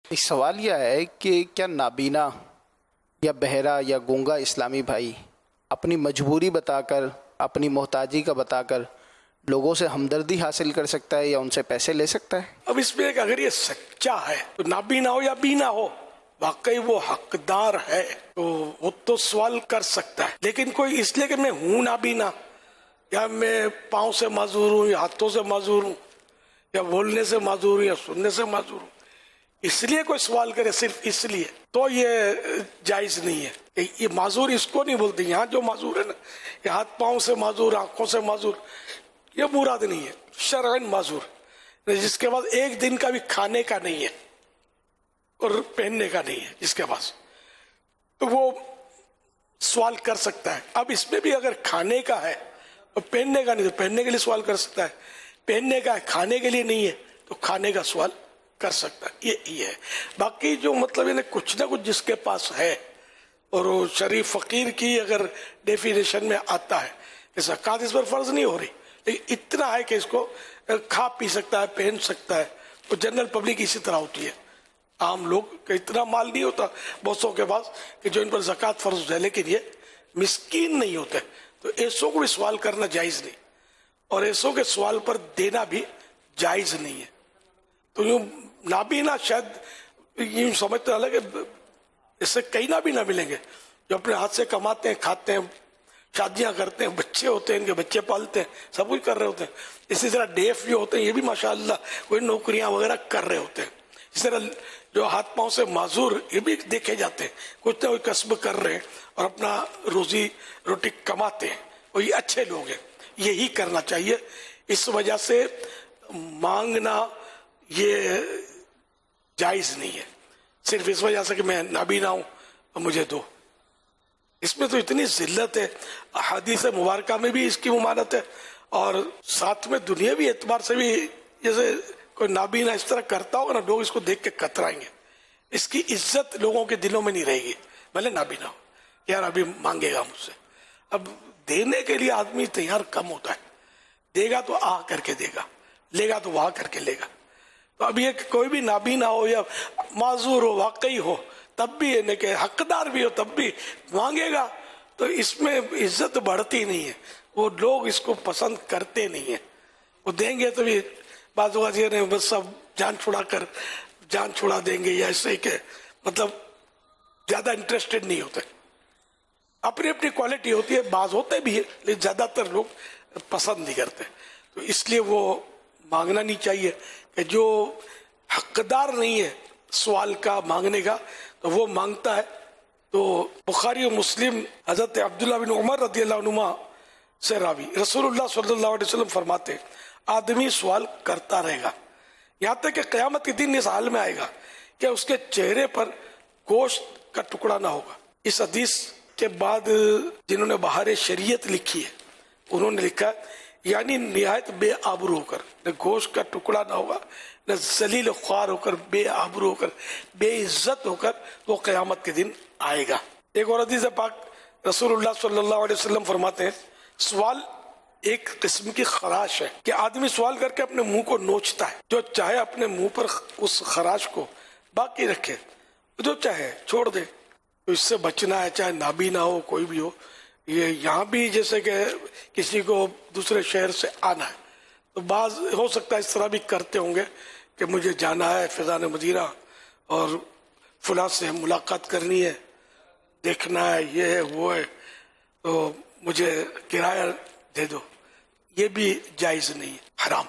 ایک سوال یہ ہے کہ کیا نابینا یا بہرا یا گونگا اسلامی بھائی اپنی مجبوری بتا کر، اپنی محتاجی کا بتا کر لوگوں سے ہمدردی حاصل کر سکتا ہے یا ان سے پیسے لے سکتا ہے؟ اب اس میں اگر یہ سچا ہے تو نابینا ہو یا بینا ہو، واقعی وہ حقدار ہے تو وہ تو سوال کر سکتا ہے. لیکن کوئی اس لیے کہ میں ہوں نابینا یا میں پاؤں سے معذور ہوں یا ہاتھوں سے معذور ہوں یا بولنے سے معذور ہوں یا سننے سے معذور ہوں، اس لیے کوئی سوال کرے صرف اس لیے، تو یہ جائز نہیں ہے. یہ معذور اس کو نہیں بولتے. یہاں جو معذور ہے نا، یہ ہاتھ پاؤں سے معذور، آنکھوں سے معذور، یہ مراد نہیں ہے. شرعاً معذور جس کے پاس ایک دن کا بھی کھانے کا نہیں ہے اور پہننے کا نہیں ہے، جس کے پاس، تو وہ سوال کر سکتا ہے. اب اس میں بھی اگر کھانے کا ہے اور پہننے کا نہیں تو پہننے کے لیے سوال کر سکتا ہے. پہننے کا ہے، کھانے کے لیے نہیں ہے تو کھانے کا سوال کر سکتا ہے. یہ ہے. باقی جو مطلب ہے کچھ نہ کچھ جس کے پاس ہے اور وہ شریف فقیر کی اگر ڈیفینیشن میں آتا ہے کہ زکوٰۃ اس پر فرض نہیں ہو رہی، لیکن اتنا ہے کہ اس کو کھا پی سکتا ہے، پہن سکتا ہے. تو جنرل پبلک اسی طرح ہوتی ہے. عام لوگ کا اتنا مال نہیں ہوتا بہت سو کے پاس کہ جو ان پر زکوٰۃ فرض ہے، لیکن یہ مسکین نہیں ہوتے. تو ایسوں کو بھی سوال کرنا جائز نہیں اور ایسوں کے سوال پر دینا بھی جائز نہیں ہے. تو یوں نابینا شاید یوں سمجھتے ہیں کہ اس سے کئی نابینا ملیں گے جو اپنے ہاتھ سے کماتے ہیں، کھاتے ہیں، شادیاں کرتے ہیں، بچے ہوتے ہیں، ان کے بچے پالتے ہیں، سب کچھ کر رہے ہوتے ہیں. اسی طرح ڈیف جو ہوتے ہیں یہ بھی ماشاءاللہ کوئی نوکریاں وغیرہ کر رہے ہوتے ہیں. اس طرح جو ہاتھ پاؤں سے معذور یہ بھی دیکھے جاتے ہیں، کچھ نہ کوئی کسب کر رہے ہیں اور اپنا روزی روٹی کماتے ہیں، اور یہ اچھے لوگ ہیں. یہی کرنا چاہیے. اس وجہ سے مانگنا یہ جائز نہیں ہے صرف اس وجہ سے کہ میں نابینا ہوں اور مجھے دو. اس میں تو اتنی ذلت ہے. احادیث مبارکہ میں بھی اس کی ممانعت ہے اور ساتھ میں دنیاوی اعتبار سے بھی. جیسے کوئی نابینا اس طرح کرتا ہوگا نا، لوگ اس کو دیکھ کے کترائیں گے. اس کی عزت لوگوں کے دلوں میں نہیں رہے گی. بھلے نابینا ہو، یار ابھی مانگے گا مجھ سے. اب دینے کے لیے آدمی تیار کم ہوتا ہے. دے گا تو آ کر کے دے گا، لے گا تو وہاں کر کے لے گا. تو اب یہ کوئی بھی نابینا ہو یا معذور ہو، واقعی ہو، تب بھی یعنی کہ حقدار بھی ہو تب بھی مانگے گا تو اس میں عزت بڑھتی نہیں ہے. وہ لوگ اس کو پسند کرتے نہیں ہیں. وہ دیں گے تو بھی بعض اوقات یہ بس سب جان چھڑا دیں گے، یا ایسے کہ مطلب زیادہ انٹرسٹڈ نہیں ہوتے. اپنی اپنی کوالٹی ہوتی ہے، بعض ہوتے بھی ہے لیکن زیادہ تر لوگ پسند نہیں کرتے. تو اس لیے وہ مانگنا نہیں چاہیے. کہ جو حقدار نہیں ہے سوال کا، مانگنے کا، تو وہ مانگتا ہے. تو بخاری و مسلم حضرت عبداللہ بن عمر رضی اللہ عنہما سے راوی، رسول اللہ صلی اللہ علیہ وسلم فرماتے ہیں آدمی سوال کرتا رہے گا یہاں تک کہ قیامت کے دن اس حال میں آئے گا کہ اس کے چہرے پر گوشت کا ٹکڑا نہ ہوگا. اس حدیث کے بعد جنہوں نے بہار شریعت لکھی ہے انہوں نے لکھا یعنی نہایت بے آبرو ہو کر، نہ گوشت کا ٹکڑا نہ ہوگا، نہ ذلیل خوار ہو کر، بے آبرو ہو کر، بے عزت ہو کر وہ قیامت کے دن آئے گا. ایک اور حدیث پاک رسول اللہ صلی اللہ علیہ وسلم فرماتے ہیں سوال ایک قسم کی خراش ہے کہ آدمی سوال کر کے اپنے منہ کو نوچتا ہے. جو چاہے اپنے منہ پر اس خراش کو باقی رکھے، جو چاہے چھوڑ دے. تو اس سے بچنا ہے، چاہے نابینا ہو کوئی بھی ہو. یہ یہاں بھی جیسے کہ کسی کو دوسرے شہر سے آنا ہے تو بعض ہو سکتا ہے اس طرح بھی کرتے ہوں گے کہ مجھے جانا ہے فیضان مدینہ اور فلاں سے ملاقات کرنی ہے، دیکھنا ہے، یہ ہے وہ ہے، تو مجھے کرایہ دے دو. یہ بھی جائز نہیں ہے، حرام.